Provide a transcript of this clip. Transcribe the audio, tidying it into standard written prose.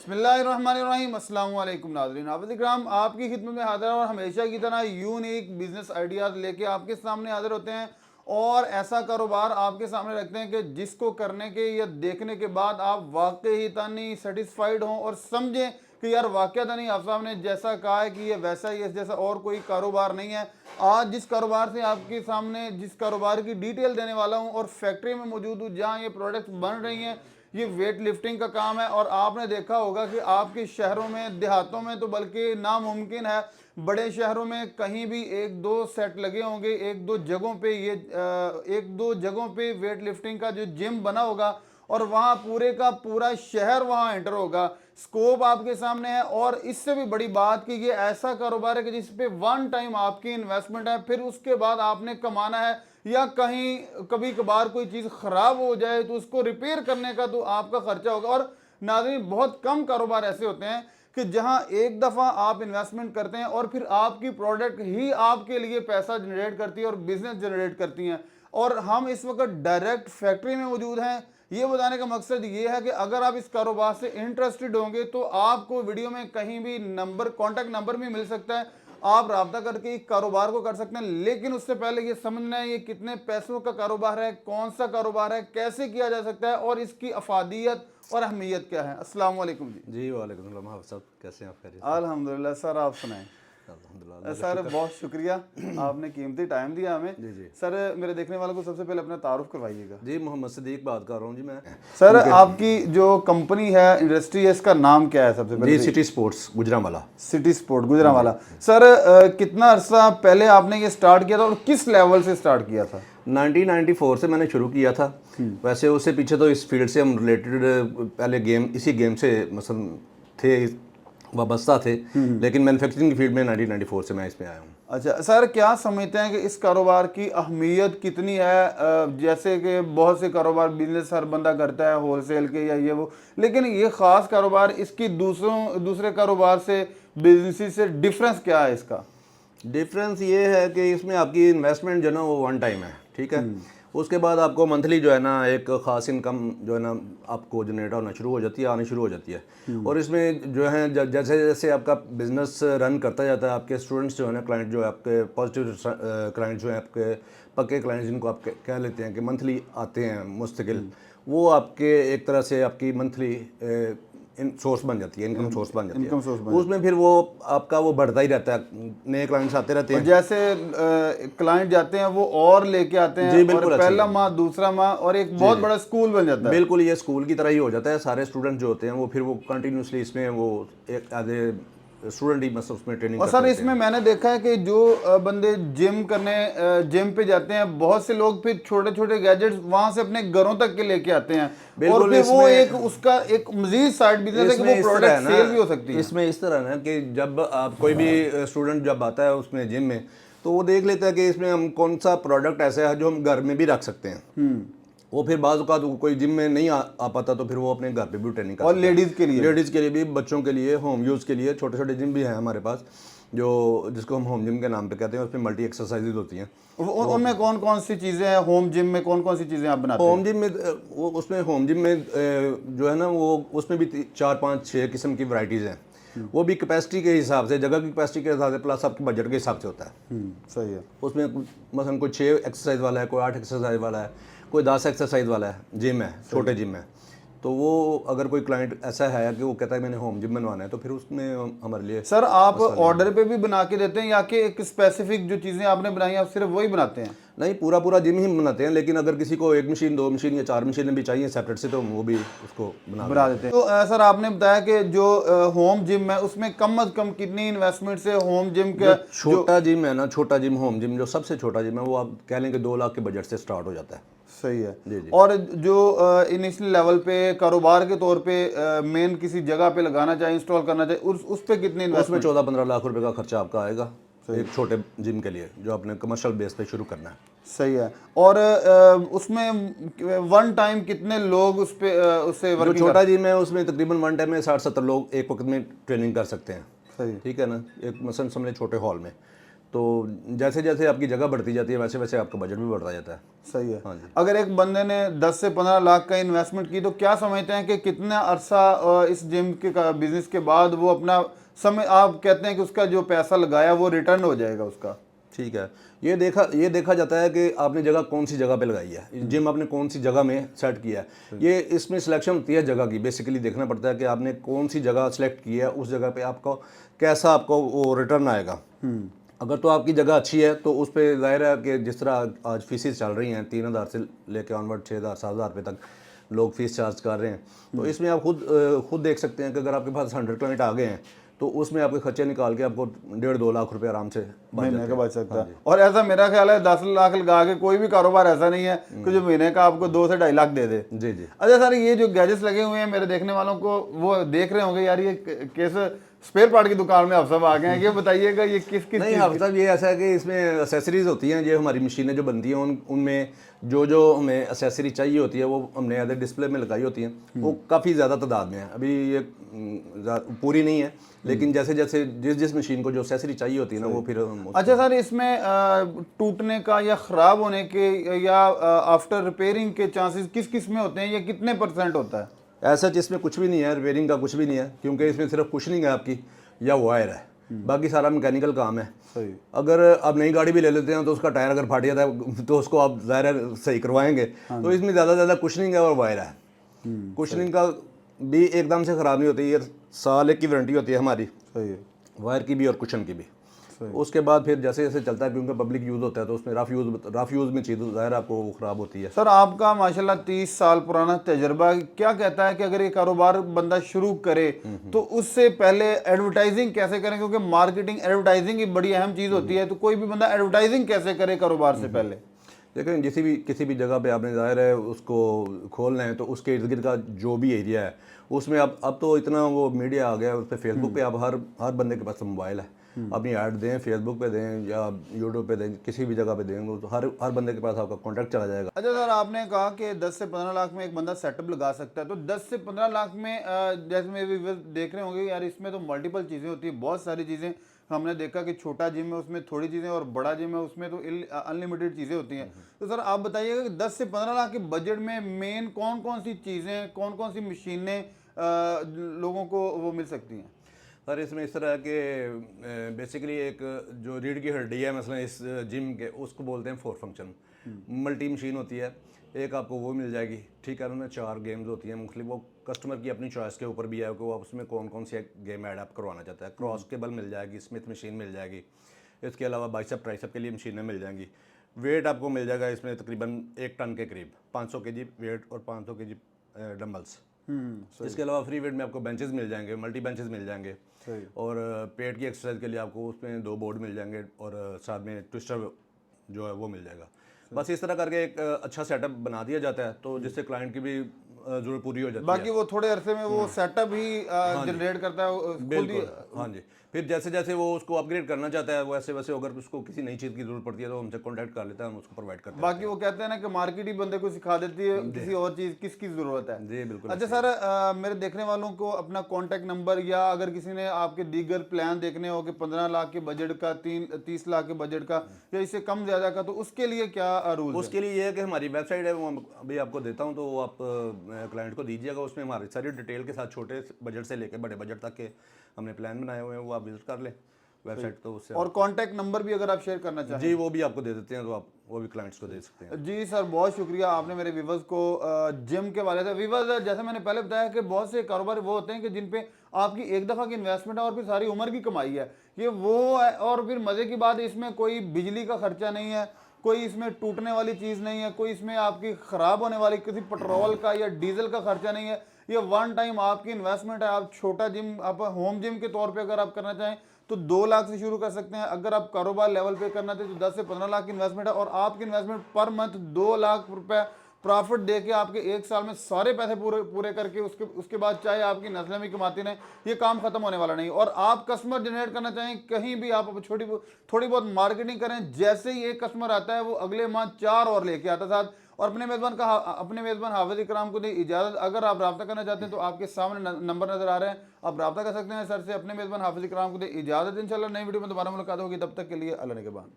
बिस्मिल्लाहिर्रहमानिर्रहीम। अस्सलाम वालेकुम नाज़रीन, आबिद इकराम आपकी खिदमत में हाजिर और हमेशा की तरह यूनिक बिजनेस आइडियाज़ लेके आपके सामने हाजिर होते हैं और ऐसा कारोबार आपके सामने रखते हैं कि जिसको करने के या देखने के बाद आप वाकई तनी सेटिस्फाइड हों और समझें कि यार वाकई आप साहब ने जैसा कहा है कि ये वैसा ही है, जैसा और कोई कारोबार नहीं है। आज जिस कारोबार से आपके सामने जिस कारोबार की डिटेल देने वाला हूँ और फैक्ट्री में मौजूद हूँ जहाँ ये प्रोडक्ट्स बन रही हैं, ये वेट लिफ्टिंग का काम है। और आपने देखा होगा कि आपके शहरों में देहातों में तो बल्कि नामुमकिन है, बड़े शहरों में कहीं भी एक दो सेट लगे होंगे, एक दो जगहों पे एक दो जगहों पे वेट लिफ्टिंग का जो जिम बना होगा और वहाँ पूरे का पूरा शहर वहाँ एंटर होगा। स्कोप आपके सामने है और इससे भी बड़ी बात कि ये ऐसा कारोबार है कि जिस पे वन टाइम आपकी इन्वेस्टमेंट है, फिर उसके बाद आपने कमाना है या कहीं कभी कभार कोई चीज़ ख़राब हो जाए तो उसको रिपेयर करने का तो आपका खर्चा होगा। और नाज़रीन, बहुत कम कारोबार ऐसे होते हैं कि जहां एक दफ़ा आप इन्वेस्टमेंट करते हैं और फिर आपकी प्रोडक्ट ही आपके लिए पैसा जनरेट करती है और बिजनेस जनरेट करती हैं। और हम इस वक्त डायरेक्ट फैक्ट्री में मौजूद हैं। ये बताने का मकसद ये है कि अगर आप इस कारोबार से इंटरेस्टेड होंगे तो आपको वीडियो में कहीं भी नंबर, कॉन्टैक्ट नंबर भी मिल सकता है, आप राब्ता करके कारोबार को कर सकते हैं। लेकिन उससे पहले ये समझना है ये कितने पैसों का कारोबार है, कौन सा कारोबार है, कैसे किया जा सकता है और इसकी अफादियत और अहमियत क्या है। अस्सलाम वालेकुम जी। जी वालेकुम सलाम। हाफ़िज़ साहब कैसे हैं आप? खैरियत? अल्हम्दुलिल्लाह सर, आप सुनाएं। अल्हम्दुलिल्लाह सर बहुत शुक्रिया, आपने कीमती टाइम दिया हमें। जी जी सर मेरे देखने वालों को सबसे पहले अपना तारुफ करवाइएगा। जी, मोहम्मद सदीक बात कर रहा हूँ जी मैं। सर आपकी जो कंपनी है, इंडस्ट्री है, इसका नाम क्या है सबसे पहले? जी City Sports Gujranwala. City Sport Gujranwala. Sir कितना अरसा पहले आपने ये स्टार्ट किया था और किस लेवल से स्टार्ट किया था? 1994 से मैंने शुरू किया था। वैसे उससे पीछे तो इस फील्ड से हम रिलेटेड पहले इसी गेम से मसलन थे, वाबस्ता थे, लेकिन मैन्युफैक्चरिंग की फील्ड में 1994 से मैं इसमें आया हूँ। अच्छा सर, क्या समझते हैं कि इस कारोबार की अहमियत कितनी है? जैसे कि बहुत से कारोबार बिजनेस हर बंदा करता है, होलसेल के या ये वो, लेकिन ये ख़ास कारोबार इसकी दूसरे कारोबार से, बिजनेस से डिफरेंस क्या है इसका? डिफरेंस ये है कि इसमें आपकी इन्वेस्टमेंट जो है ना वो वन टाइम है, ठीक है। उसके बाद आपको मंथली जो है ना एक ख़ास इनकम जो है ना आपको जनरेट होना शुरू हो जाती है, आनी शुरू हो जाती है। और इसमें जो है जैसे जैसे आपका बिजनेस रन करता जाता है, आपके स्टूडेंट्स जो है ना, क्लाइंट जो है आपके पॉजिटिव क्लाइंट जो है, आपके पक्के क्लाइंट जिनको आप कह लेते हैं कि मंथली आते हैं मुस्तकिल, वो आपके एक तरह से आपकी मंथली सोर्स बन जाती है, इनकम सोर्स बन जाती इनकम है। सोर्स उसमें फिर वो आपका वो बढ़ता ही रहता है, नए क्लाइंट्स आते रहते और हैं। जैसे क्लाइंट जाते हैं वो और लेके आते हैं जी और बिल्कुल, अच्छी पहला है। माह, दूसरा माह और एक जी बहुत जी बड़ा स्कूल बन जाता है। बिल्कुल, ये स्कूल की तरह ही हो जाता है। सारे स्टूडेंट जो होते हैं वो फिर वो कंटिन्यूसली इसमें वो एक एज ए स्टूडेंट ही बस उसमें ट्रेनिंग और करते सर रहते इसमें हैं। मैंने देखा है कि जो बंदे जिम पे जाते हैं, बहुत से लोग फिर छोटे छोटे गैजेट्स वहां से अपने घरों तक के लेके आते हैं और बिल्कुल, फिर वो एक इसमें उसका एक मजीद साइड बिजनेस है कि इसमें वो इस तरह प्रोडक्ट है सेल भी हो ना, सकती है। इसमें इस तरह है ना कि जब आप कोई भी स्टूडेंट जब आता है उसमें जिम में, तो वो देख लेता है कि इसमें हम कौन सा प्रोडक्ट ऐसा है जो हम घर में भी रख सकते हैं। वो फिर बाज़ औक़ात कोई जिम में नहीं आ पाता तो फिर वो अपने घर पे भी ट्रेनिंग कर और सकता है। लेडीज के लिए लेडीज़ के लिए भी, बच्चों के लिए, होम यूज़ के लिए छोटे छोटे जिम भी हैं हमारे पास, जो जिसको हम होम जिम के नाम पे कहते हैं। उसमें मल्टी एक्सरसाइजेज होती हैं। उनमें कौन कौन सी चीजें हैं? होम जिम में कौन कौन सी चीजें आप बनाते हैं? होम जिम में वो उसमें होम जिम में जो है ना वो उसमें भी 4 5 6 किस्म की वैरायटीज़ हैं। वो भी कैपेसिटी के हिसाब से, जगह की कैपेसिटी के हिसाब से, प्लस आपके बजट के हिसाब से होता है। सही है। उसमें मसलन कोई 6 एक्सरसाइज वाला है, कोई 8 एक्सरसाइज वाला है, कोई 10 एक्सरसाइज वाला है, जिम है, छोटे जिम है। तो वो अगर कोई क्लाइंट ऐसा है कि वो कहता है मैंने होम जिम बनवाना है, तो फिर उसमें हमारे लिए सर आप मसला नहीं है। ऑर्डर पे भी बना के देते हैं या कि एक स्पेसिफिक जो चीजें आपने बनाई आप सिर्फ वही बनाते हैं? नहीं, पूरा पूरा जिम ही बनाते हैं, लेकिन अगर किसी को 1 मशीन, 2 मशीन या 4 मशीनें भी चाहिए सेपरेट से, तो वो भी उसको बना देते हैं। तो सर आपने बताया कि जो होम जिम है उसमें कम अज कम कितनी इन्वेस्टमेंट से होम जिम जो का छोटा जिम है ना, छोटा जिम, होम जिम जो सबसे छोटा जिम है, वो आप कह लें कि 2 लाख के बजट से स्टार्ट हो जाता है। सही है। जी जी और जो इनिशियल लेवल पे कारोबार के तौर पे मेन किसी जगह पे लगाना चाहे, इंस्टॉल करना चाहे, उस पे कितनी उसमें इन्वेस्टमेंट? 14-15 लाख रुपए का खर्चा आपका आएगा एक छोटे जिम के लिए, जो आपने कमर्शियल बेस पे शुरू करना है। सही है। और उसमें वन टाइम कितने लोग उस पे उससे जो वर्किंग छोटा जिम है उसमें तकरीबन वन टाइम में 60-70 लोग एक वक्त में ट्रेनिंग कर सकते हैं। सही। ठीक है ना, एक मसलन समझे छोटे हॉल में, तो जैसे जैसे आपकी जगह बढ़ती जाती है वैसे वैसे आपका बजट भी बढ़ता जाता है। सही है। हाँ जी। अगर एक बंदे ने 10 से 15 लाख का इन्वेस्टमेंट की तो क्या समझते हैं कि कितना अरसा इस जिम के बिजनेस के बाद वो अपना समय, आप कहते हैं कि उसका जो पैसा लगाया वो रिटर्न हो जाएगा उसका? ठीक है, ये देखा जाता है कि आपने जगह कौन सी जगह पे लगाई है, जिम आपने कौन सी जगह में सेट किया है। ये इसमें सिलेक्शन होती है जगह की, बेसिकली देखना पड़ता है कि आपने कौन सी जगह सेलेक्ट की है, उस जगह पे आपको कैसा आपको वो रिटर्न आएगा। अगर तो आपकी जगह अच्छी है तो उस पर जाहिर है कि जिस तरह आज फीसेस चल रही हैं 3,000 से लेकर ऑनवर्ड 6,000 7,000 रुपये तक लोग फीस चार्ज कर रहे हैं। तो इसमें आप खुद देख सकते हैं कि अगर आपके पास 100 क्लाइंट आ गए हैं तो उसमें आपके खर्चे निकाल के आपको 1.5-2 लाख रुपए आराम से महीने का बच सकता है। और ऐसा मेरा ख्याल है 10 लाख लगा के कोई भी कारोबार ऐसा नहीं है कि जो महीने का आपको 2 से 2.5 लाख दे दे। जी जी। अच्छा सर, ये जो गैजेट्स लगे हुए हैं मेरे देखने वालों को वो देख रहे होंगे यार ये कैसे स्पेयर पार्ट की दुकान में आप सब आ गए हैं, ये बताइएगा ये किस किस नहीं हाँ, मतलब ये ऐसा है कि इसमें एसेसरीज होती हैं, ये हमारी मशीनें जो बनती हैं उनमें जो हमें एसेसरी चाहिए होती है वो हमने अदर डिस्प्ले में लगाई होती हैं, वो काफ़ी ज़्यादा तादाद में है। अभी ये पूरी नहीं है, लेकिन जैसे जैसे जिस मशीन को जो एसेसरी चाहिए होती है ना वो फिर अच्छा सर, इसमें टूटने का या ख़राब होने के या आफ्टर रिपेयरिंग के चांसेस किस किस में होते हैं, या कितने % होता है? ऐसा इसमें कुछ भी नहीं है, रिपेयरिंग का कुछ भी नहीं है, क्योंकि इसमें सिर्फ कुशनिंग है आपकी या वायर है, बाकी सारा मैकेनिकल काम है। सही। अगर आप नई गाड़ी भी ले लेते हैं तो उसका टायर अगर फाट जाता है तो उसको आप ज़ाहिर सही करवाएंगे। तो इसमें ज़्यादा से ज़्यादा कुशनिंग है और वायर है। कुशनिंग का भी एकदम से ख़राब नहीं होती, ये साल एक की वारंटी होती है हमारी, सही है। वायर की भी और कुशन की भी। उसके बाद फिर जैसे जैसे चलता है, क्योंकि पब्लिक यूज़ होता है तो उसमें रफ यूज़ में चीज़ ज़ाहिर आपको वो ख़राब होती है। सर आपका माशाल्लाह 30 साल पुराना तजर्बा क्या कहता है कि अगर ये कारोबार बंदा शुरू करे तो उससे पहले एडवर्टाइजिंग कैसे करें, क्योंकि मार्केटिंग एडवर्टाइजिंग की बड़ी अहम चीज़ होती है, तो कोई भी बंदा एडवर्टाइजिंग कैसे करे कारोबार से पहले? लेकिन किसी भी जगह पे आपने जाहिर है उसको खोलना है तो उसके इर्द गिर्द का जो भी एरिया है उसमें अब तो इतना वो मीडिया आ गया है, उस पर फेसबुक पे आप हर बंदे के पास मोबाइल है, अपनी ऐड दें, फेसबुक पे दें या यूट्यूब पे दें, किसी भी जगह पे देंगे तो हर बंदे के पास आपका कॉन्टैक्ट चला जाएगा। अच्छा सर, आपने कहा कि 10 से 15 लाख में एक बंदा सेटअप लगा सकता है, तो 10 से 15 लाख में जैसे में भी देख रहे होंगे यार इसमें तो मल्टीपल चीज़ें होती है, बहुत सारी चीज़ें। हमने देखा कि छोटा जिम है उसमें थोड़ी चीज़ें और बड़ा जिम है उसमें तो अनलिमिटेड चीज़ें होती हैं। तो सर आप बताइएगा कि 10 से 15 लाख के बजट में मेन कौन कौन सी चीज़ें, कौन कौन सी मशीनें लोगों को वो मिल सकती हैं? सर इसमें इस तरह के बेसिकली एक जो रीढ़ की हड्डी है मसलन इस जिम के, उसको बोलते हैं 4 फंक्शन। मल्टी मशीन होती है एक, आपको वो मिल जाएगी, ठीक है। उनमें 4 गेम्स होती हैं मुख्तलिफ, वो कस्टमर की अपनी चॉइस के ऊपर भी है कि वो उसमें कौन कौन सी गेम ऐड अप करवाना चाहता है। क्रॉस केबल मिल जाएगी, स्मिथ मशीन मिल जाएगी, इसके अलावा बाइसेप ट्राइसेप के लिए मशीनें मिल जाएंगी। वेट आपको मिल जाएगा इसमें तकरीबन 1 टन के करीब, 500 kg वेट और 500 kg डम्बल्स। इसके अलावा फ्री वेट में आपको बेंचेस मिल जाएंगे, मल्टी बेंचेस मिल जाएंगे, और पेट की एक्सरसाइज के लिए आपको उसमें 2 बोर्ड मिल जाएंगे और साथ में ट्विस्टर जो है वो मिल जाएगा। बस इस तरह करके एक अच्छा सेटअप बना दिया जाता है तो जिससे क्लाइंट की भी जरूरत पूरी हो जाती है। बाकी वो थोड़े अरसे में वो सेटअप ही जनरेट करता है बिल्कुल, हाँ जी। फिर जैसे जैसे वो उसको अपग्रेड करना चाहता है वैसे वैसे अगर उसको किसी नई चीज़ की जरूरत पड़ती है तो हमसे कांटेक्ट कर लेता है, हम उसको प्रोवाइड करते हैं। बाकी वो कहते हैं ना कि मार्केट ही बंदे को सिखा देती है किसी और चीज़ किसकी ज़रूरत है। जी बिल्कुल। अच्छा सर, मेरे देखने वालों को अपना कॉन्टैक्ट नंबर, या अगर किसी ने आपके दीगर प्लान देखने हो कि 15 लाख के बजट का, 30 लाख के बजट का या इससे कम ज़्यादा का, तो उसके लिए क्या रूल? उसके लिए ये है कि हमारी वेबसाइट है, वो अभी आपको देता हूँ, तो वो आप क्लाइंट को दीजिएगा। उसमें हमारी सारी डिटेल के साथ छोटे बजट से लेकर बड़े बजट तक के हमने प्लान बनाए हुए हैं, वो आप विजिट कर लें वेबसाइट। तो उससे और कॉन्टैक्ट नंबर भी अगर आप शेयर करना चाहें जी वो भी आपको दे देते हैं, तो आप वो भी क्लाइंट्स को दे सकते हैं। जी सर, बहुत शुक्रिया, आपने मेरे व्यूवर्स को जिम के वाले से व्यूवर्स, जैसे मैंने पहले बताया कि बहुत से कारोबार वो होते हैं कि जिन पे आपकी एक दफ़ा की इन्वेस्टमेंट है और फिर सारी उम्र की कमाई है, ये वो है। और फिर मज़े की बात, इसमें कोई बिजली का खर्चा नहीं है, कोई इसमें टूटने वाली चीज़ नहीं है, कोई इसमें आपकी ख़राब होने वाली किसी पेट्रोल का या डीजल का खर्चा नहीं है। ये वन टाइम आपकी इन्वेस्टमेंट है। आप छोटा जिम, आप होम जिम के तौर पे अगर आप करना चाहें तो 2 लाख से शुरू कर सकते हैं। अगर आप कारोबार लेवल पे करना चाहते तो 10 से 15 लाख की इन्वेस्टमेंट है और आपकी इन्वेस्टमेंट पर मंथ 2 लाख रुपए प्रॉफिट दे के आपके 1 साल में सारे पैसे पूरे पूरे करके उसके बाद चाहे आपकी नस्लें भी कमाती रहें, ये काम खत्म होने वाला नहीं। और आप कस्टमर जनरेट करना चाहें, कहीं भी आप थोड़ी बहुत मार्केटिंग करें, जैसे ही एक कस्टमर आता है वो अगले माह 4 और लेके आता साथ। और अपने मेज़बान हाफिज़ इकराम को दी इजाज़त। अगर आप रब्ता करना चाहते हैं तो आपके सामने नंबर नज़र आ रहे हैं, आप रब्ता कर सकते हैं सर से। अपने मेज़बान हाफिज़ इकराम को दी इजाज़त। इंशाल्लाह नई वीडियो में दोबारा मुलाकात होगी, तब तक के लिए अल्लाह निगहबान।